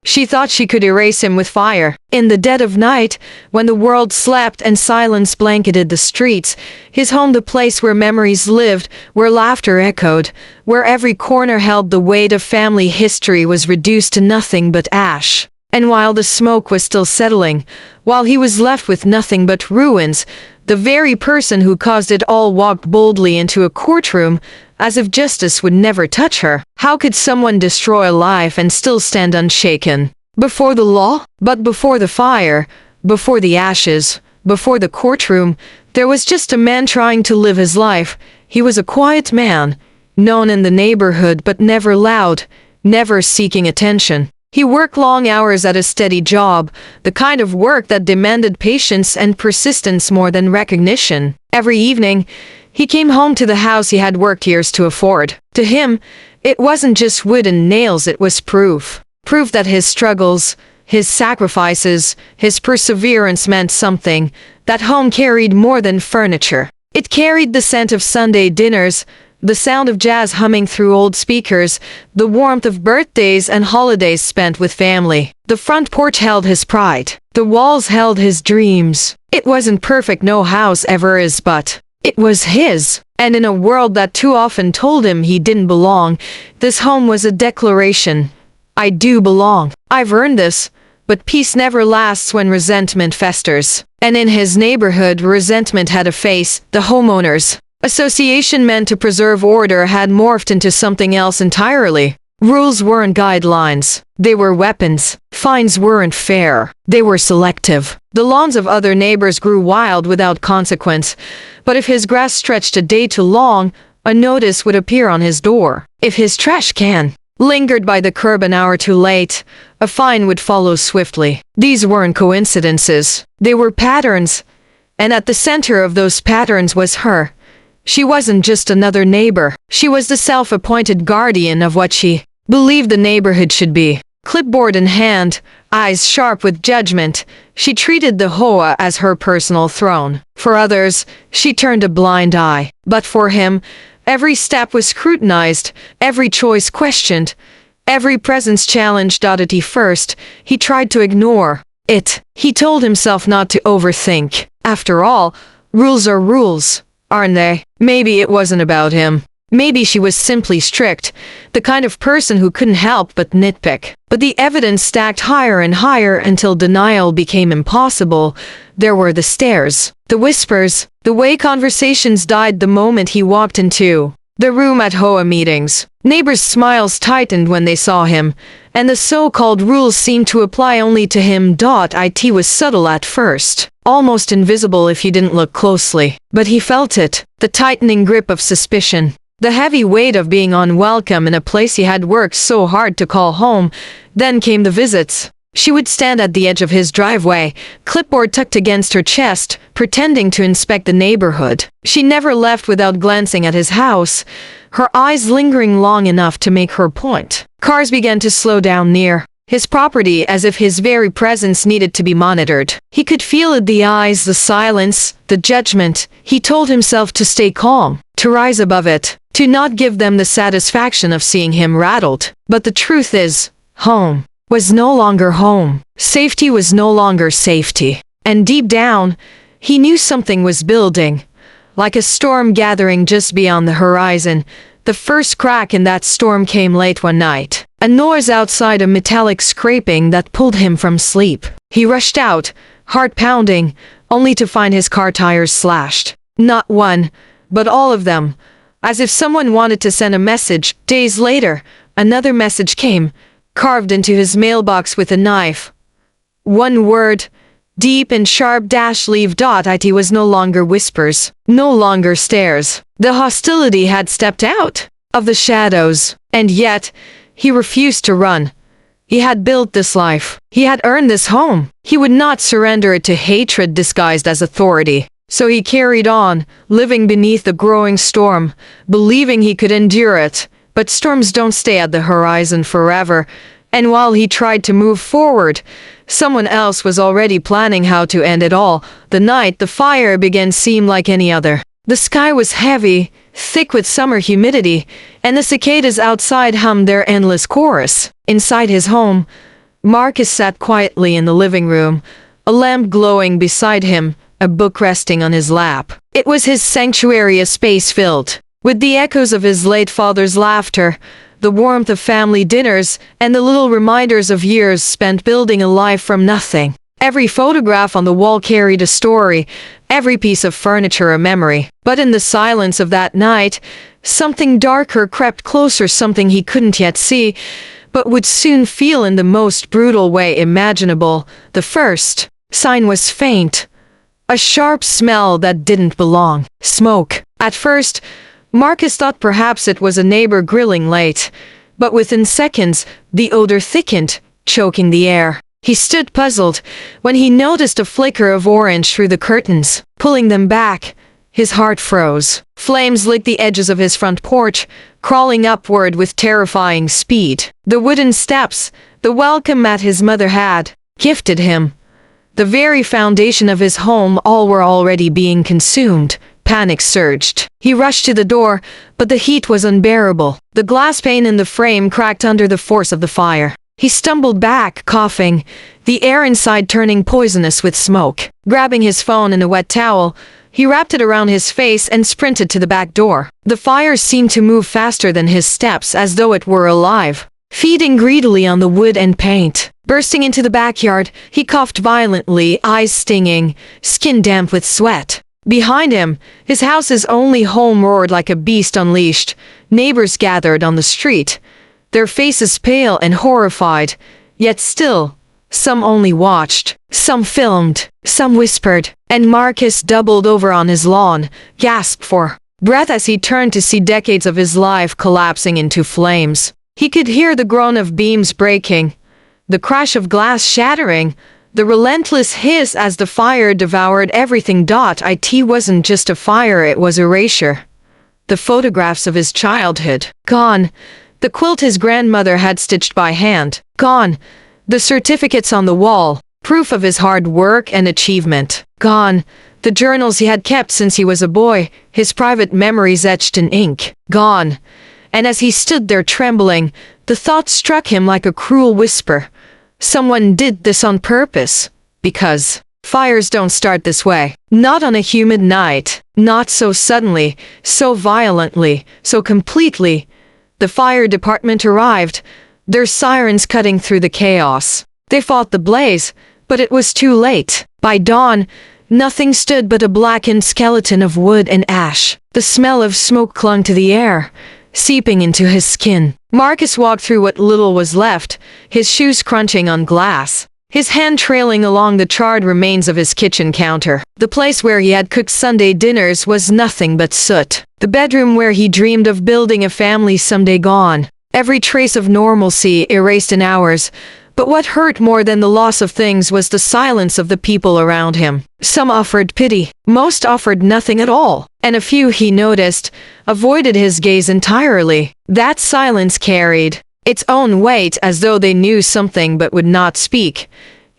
She thought she could erase him with fire. In the dead of night, when the world slept and silence blanketed the streets, his home, the place where memories lived, where laughter echoed, where every corner held the weight of family history, was reduced to nothing but ash. And while the smoke was still settling, while he was left with nothing but ruins, the very person who caused it all walked boldly into a courtroom, as if justice would never touch her. How could someone destroy a life and still stand unshaken? Before the law? But before the fire, before the ashes, before the courtroom, there was just a man trying to live his life. He was a quiet man, known in the neighborhood but never loud, never seeking attention. He worked long hours at a steady job, the kind of work that demanded patience and persistence more than recognition. Every evening, he came home to the house he had worked years to afford. To him, it wasn't just wood and nails, it was proof. Proof that his struggles, his sacrifices, his perseverance meant something. That home carried more than furniture. It carried the scent of Sunday dinners, the sound of jazz humming through old speakers, the warmth of birthdays and holidays spent with family. The front porch held his pride. The walls held his dreams. It wasn't perfect, no house ever is, but it was his. And in a world that too often told him he didn't belong, this home was a declaration. I do belong. I've earned this. But peace never lasts when resentment festers. And in his neighborhood, resentment had a face. The homeowners association, meant to preserve order, had morphed into something else entirely. Rules weren't guidelines. They were weapons. Fines weren't fair. They were selective. The lawns of other neighbors grew wild without consequence. But if his grass stretched a day too long, a notice would appear on his door. If his trash can lingered by the curb an hour too late, a fine would follow swiftly. These weren't coincidences. They were patterns. And at the center of those patterns was her. She wasn't just another neighbor. She was the self-appointed guardian of what she believed the neighborhood should be. Clipboard in hand, eyes sharp with judgment, she treated the HOA as her personal throne. For others, she turned a blind eye. But for him, every step was scrutinized, every choice questioned, every presence challenged. Oddity first, he tried to ignore it. He told himself not to overthink. After all, rules are rules, aren't they? Maybe it wasn't about him. Maybe she was simply strict, the kind of person who couldn't help but nitpick. But the evidence stacked higher and higher until denial became impossible. There were the stares, the whispers, the way conversations died the moment he walked into the room at HOA meetings. Neighbors' smiles tightened when they saw him, and the so-called rules seemed to apply only to him. It was subtle at first, almost invisible if you didn't look closely. But he felt it, the tightening grip of suspicion, the heavy weight of being unwelcome in a place he had worked so hard to call home. Then came the visits. She would stand at the edge of his driveway, clipboard tucked against her chest, pretending to inspect the neighborhood. She never left without glancing at his house, her eyes lingering long enough to make her point. Cars began to slow down near his property, as if his very presence needed to be monitored. He could feel it, the eyes, the silence, the judgment. He told himself to stay calm, to rise above it, to not give them the satisfaction of seeing him rattled. But the truth is, home was no longer home. Safety was no longer safety. And deep down, he knew something was building, like a storm gathering just beyond the horizon. The first crack in that storm came late one night. A noise outside, a metallic scraping that pulled him from sleep. He rushed out, heart pounding, only to find his car tires slashed. Not one, but all of them. As if someone wanted to send a message. Days later, another message came, carved into his mailbox with a knife. One word, deep and sharp, leave. It was no longer whispers, no longer stares. The hostility had stepped out of the shadows, and yet he refused to run. He had built this life. He had earned this home. He would not surrender it to hatred disguised as authority. So he carried on, living beneath the growing storm, believing he could endure it. But storms don't stay at the horizon forever, and while he tried to move forward, someone else was already planning how to end it all. The night the fire began seemed like any other. The sky was heavy, thick with summer humidity, and the cicadas outside hummed their endless chorus. Inside his home, Marcus sat quietly in the living room, a lamp glowing beside him, a book resting on his lap. It was his sanctuary, a space filled with the echoes of his late father's laughter, the warmth of family dinners, and the little reminders of years spent building a life from nothing. Every photograph on the wall carried a story, every piece of furniture a memory. But in the silence of that night, something darker crept closer, something he couldn't yet see, but would soon feel in the most brutal way imaginable. The first sign was faint, a sharp smell that didn't belong. Smoke. At first, Marcus thought perhaps it was a neighbor grilling late, but within seconds, the odor thickened, choking the air. He stood puzzled when he noticed a flicker of orange through the curtains. Pulling them back, his heart froze. Flames licked the edges of his front porch, crawling upward with terrifying speed. The wooden steps, the welcome mat his mother had gifted him, the very foundation of his home, all were already being consumed. Panic surged. He rushed to the door, but the heat was unbearable. The glass pane in the frame cracked under the force of the fire. He stumbled back, coughing, the air inside turning poisonous with smoke. Grabbing his phone and a wet towel, he wrapped it around his face and sprinted to the back door. The fire seemed to move faster than his steps, as though it were alive, feeding greedily on the wood and paint. Bursting into the backyard, he coughed violently, eyes stinging, skin damp with sweat. Behind him, his house's only home roared like a beast unleashed. Neighbors gathered on the street, their faces pale and horrified, yet still, some only watched, some filmed, some whispered, and Marcus doubled over on his lawn, gasped for breath as he turned to see decades of his life collapsing into flames. He could hear the groan of beams breaking, the crash of glass shattering, the relentless hiss as the fire devoured everything. It wasn't just a fire, it was erasure. The photographs of his childhood, gone. The quilt his grandmother had stitched by hand, gone. The certificates on the wall, proof of his hard work and achievement, gone. The journals he had kept since he was a boy, his private memories etched in ink, gone. And as he stood there trembling, the thought struck him like a cruel whisper. Someone did this on purpose. Because fires don't start this way. Not on a humid night. Not so suddenly, so violently, so completely. The fire department arrived, their sirens cutting through the chaos. They fought the blaze, but it was too late. By dawn, nothing stood but a blackened skeleton of wood and ash. The smell of smoke clung to the air, seeping into his skin. Marcus walked through what little was left, his shoes crunching on glass, his hand trailing along the charred remains of his kitchen counter. The place where he had cooked Sunday dinners was nothing but soot. The bedroom where he dreamed of building a family someday gone. Every trace of normalcy erased in hours. But what hurt more than the loss of things was the silence of the people around him. Some offered pity, most offered nothing at all, and a few, he noticed, avoided his gaze entirely. That silence carried its own weight, as though they knew something but would not speak.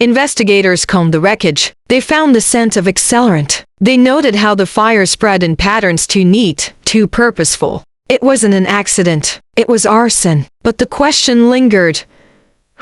Investigators combed the wreckage. They found the scent of accelerant. They noted how the fire spread in patterns too neat, too purposeful. It wasn't an accident. It was arson. But the question lingered.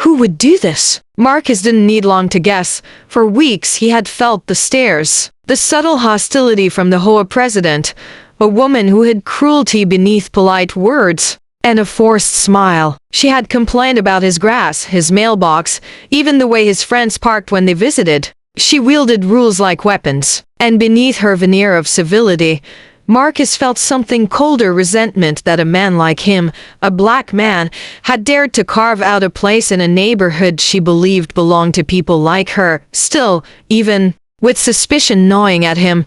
Who would do this? Marcus didn't need long to guess. For weeks he had felt the stares, the subtle hostility from the HOA president, a woman who hid cruelty beneath polite words, and a forced smile. She had complained about his grass, his mailbox, even the way his friends parked when they visited. She wielded rules like weapons, and beneath her veneer of civility, Marcus felt something colder, resentment that a man like him, a black man, had dared to carve out a place in a neighborhood she believed belonged to people like her. Still, even with suspicion gnawing at him,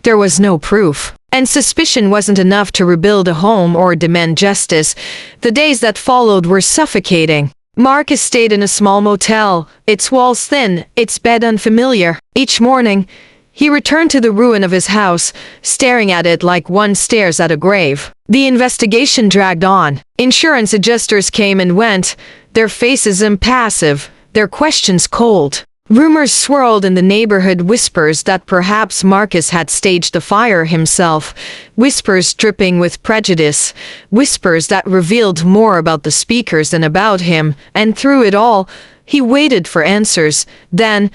there was no proof. And suspicion wasn't enough to rebuild a home or demand justice. The days that followed were suffocating. Marcus stayed in a small motel, its walls thin, its bed unfamiliar. Each morning, he returned to the ruin of his house, staring at it like one stares at a grave. The investigation dragged on. Insurance adjusters came and went, their faces impassive, their questions cold. Rumors swirled in the neighborhood, whispers that perhaps Marcus had staged the fire himself, whispers dripping with prejudice, whispers that revealed more about the speakers than about him, and through it all, He waited for answers. Then,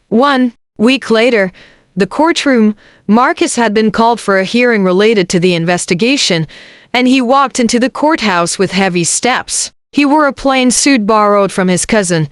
1 week later, the courtroom, Marcus had been called for a hearing related to the investigation, and he walked into the courthouse with heavy steps. He wore a plain suit borrowed from his cousin,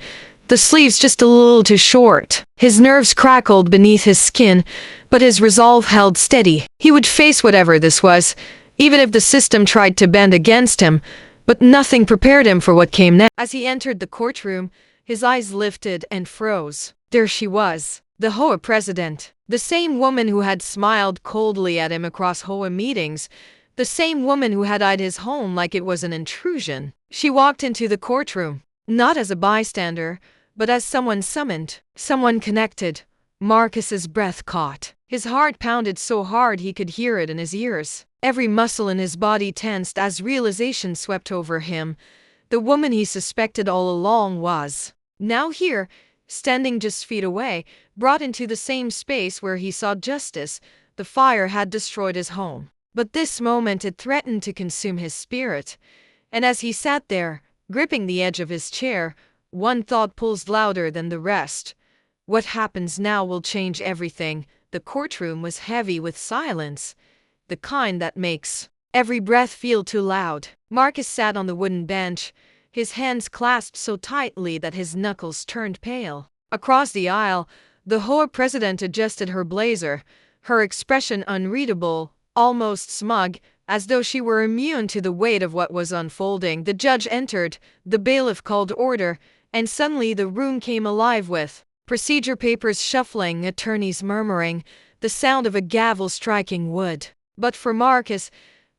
the sleeves just a little too short. His nerves crackled beneath his skin, but his resolve held steady. He would face whatever this was, even if the system tried to bend against him, but nothing prepared him for what came next. As he entered the courtroom, his eyes lifted and froze. There she was, the HOA president, the same woman who had smiled coldly at him across HOA meetings, the same woman who had eyed his home like it was an intrusion. She walked into the courtroom, not as a bystander, but as someone summoned, someone connected. Marcus's breath caught. His heart pounded so hard he could hear it in his ears. Every muscle in his body tensed as realization swept over him. The woman he suspected all along was now here, standing just feet away, brought into the same space where he saw justice. The fire had destroyed his home, but this moment it threatened to consume his spirit. And as he sat there, gripping the edge of his chair, one thought pulsed louder than the rest. What happens now will change everything. The courtroom was heavy with silence, the kind that makes every breath feel too loud. Marcus sat on the wooden bench, his hands clasped so tightly that his knuckles turned pale. Across the aisle, the HOA president adjusted her blazer, her expression unreadable, almost smug, as though she were immune to the weight of what was unfolding. The judge entered, the bailiff called order, and suddenly the room came alive with procedure papers shuffling, attorneys murmuring, the sound of a gavel striking wood. But for Marcus,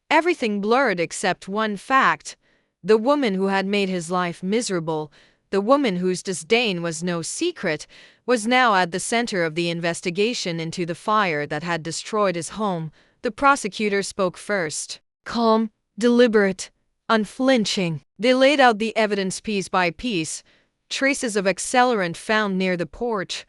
everything blurred except one fact. The woman who had made his life miserable, the woman whose disdain was no secret, was now at the center of the investigation into the fire that had destroyed his home. The prosecutor spoke first. Calm, deliberate, unflinching. They laid out the evidence piece by piece. Traces of accelerant found near the porch.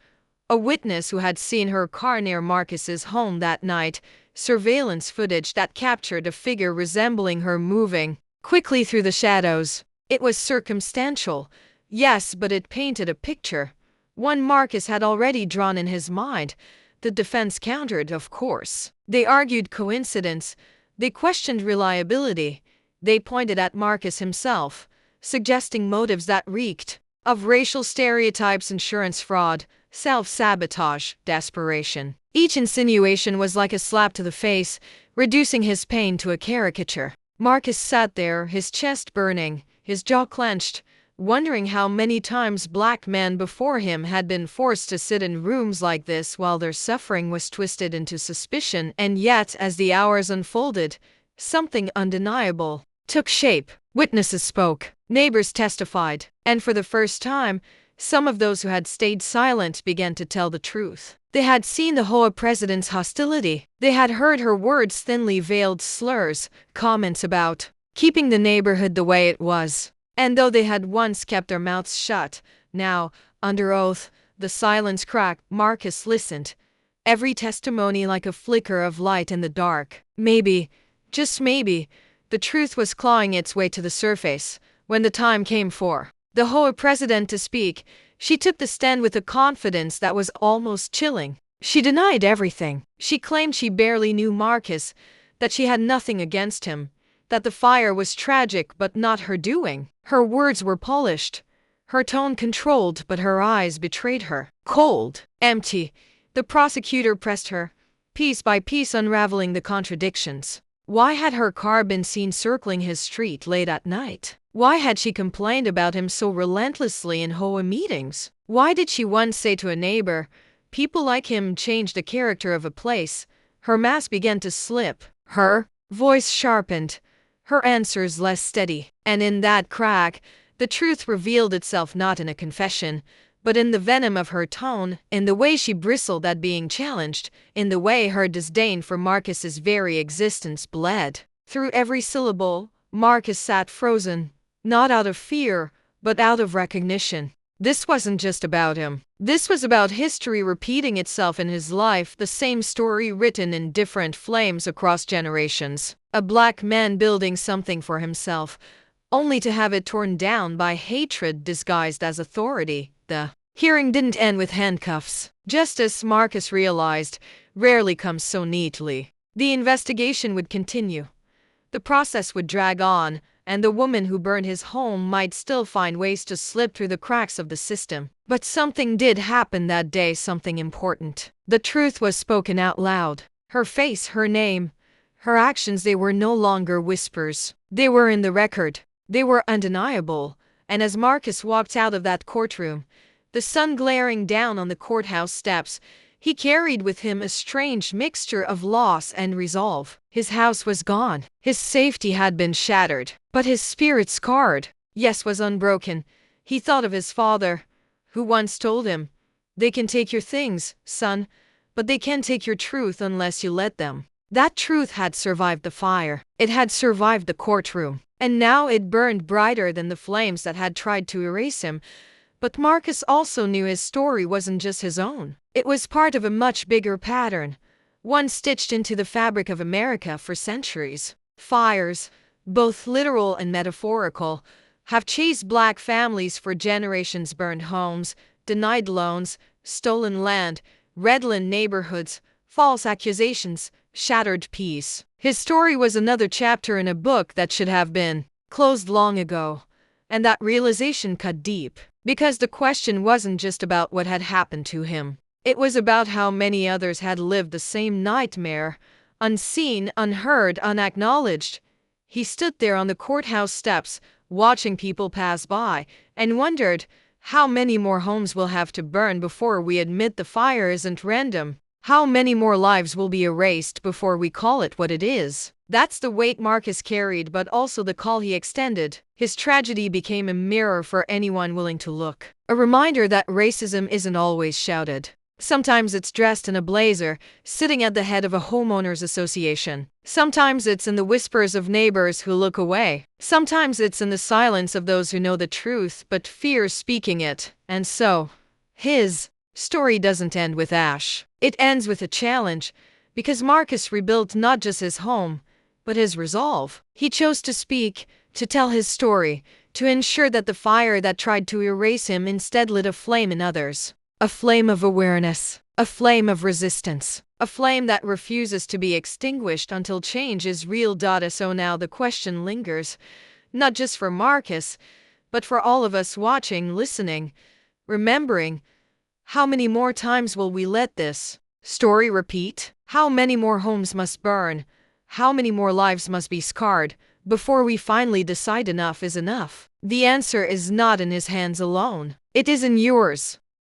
A witness who had seen her car near Marcus's home that night. Surveillance footage that captured a figure resembling her moving quickly through the shadows. It was circumstantial, yes, but it painted a picture. One Marcus had already drawn in his mind. The defense countered, of course. They argued coincidence. They questioned reliability. They pointed at Marcus himself, suggesting motives that reeked of racial stereotypes, insurance fraud, self-sabotage, desperation. Each insinuation was like a slap to the face, reducing his pain to a caricature. Marcus sat there, his chest burning, his jaw clenched, wondering how many times black men before him had been forced to sit in rooms like this while their suffering was twisted into suspicion. And yet, as the hours unfolded, something undeniable took shape. Witnesses spoke, neighbors testified, and for the first time, some of those who had stayed silent began to tell the truth. They had seen the HOA president's hostility. They had heard her words, thinly veiled slurs, comments about keeping the neighborhood the way it was. And though they had once kept their mouths shut, now, under oath, the silence cracked. Marcus listened, every testimony like a flicker of light in the dark. Maybe, just maybe, the truth was clawing its way to the surface. When the time came for the HOA president to speak, she took the stand with a confidence that was almost chilling. She denied everything. She claimed she barely knew Marcus, that she had nothing against him, that the fire was tragic but not her doing. Her words were polished, her tone controlled, but her eyes betrayed her. Cold, empty. The prosecutor pressed her, piece by piece unraveling the contradictions. Why had her car been seen circling his street late at night? Why had she complained about him so relentlessly in HOA meetings? Why did she once say to a neighbor, "People like him change the character of a place"? Her mask began to slip, her voice sharpened, her answers less steady. And in that crack, the truth revealed itself, not in a confession, but in the venom of her tone, in the way she bristled at being challenged, in the way her disdain for Marcus's very existence bled through every syllable. Marcus sat frozen, not out of fear, but out of recognition. This wasn't just about him. This was about history repeating itself in his life, the same story written in different flames across generations. A black man building something for himself, only to have it torn down by hatred disguised as authority. The hearing didn't end with handcuffs. Just as Marcus realized, rarely comes so neatly. The investigation would continue. The process would drag on, and the woman who burned his home might still find ways to slip through the cracks of the system. But something did happen that day, something important. The truth was spoken out loud. Her face, her name, her actions, they were no longer whispers. They were in the record. They were undeniable. And as Marcus walked out of that courtroom, the sun glaring down on the courthouse steps, he carried with him a strange mixture of loss and resolve. His house was gone. His safety had been shattered. But his spirit, scarred, yes, was unbroken. He thought of his father, who once told him, "They can take your things, son, but they can't take your truth unless you let them." That truth had survived the fire. It had survived the courtroom. And now it burned brighter than the flames that had tried to erase him. But Marcus also knew his story wasn't just his own. It was part of a much bigger pattern, one stitched into the fabric of America for centuries. Fires, both literal and metaphorical, have chased black families for generations, burned homes, denied loans, stolen land, redlined neighborhoods, false accusations, shattered peace. His story was another chapter in a book that should have been closed long ago. And that realization cut deep. Because the question wasn't just about what had happened to him. It was about how many others had lived the same nightmare, unseen, unheard, unacknowledged. He stood there on the courthouse steps, watching people pass by, and wondered, how many more homes will have to burn before we admit the fire isn't random? How many more lives will be erased before we call it what it is? That's the weight Marcus carried, but also the call he extended. His tragedy became a mirror for anyone willing to look. A reminder that racism isn't always shouted. Sometimes it's dressed in a blazer, sitting at the head of a homeowners association. Sometimes it's in the whispers of neighbors who look away. Sometimes it's in the silence of those who know the truth but fear speaking it. And so, his story doesn't end with ash. It ends with a challenge, because Marcus rebuilt not just his home, but his resolve. He chose to speak, to tell his story, to ensure that the fire that tried to erase him instead lit a flame in others. A flame of awareness, a flame of resistance, a flame that refuses to be extinguished until change is real. So now the question lingers, not just for Marcus, but for all of us watching, listening, remembering. How many more times will we let this story repeat? How many more homes must burn? How many more lives must be scarred before we finally decide enough is enough? The answer is not in his hands alone. It is in yours.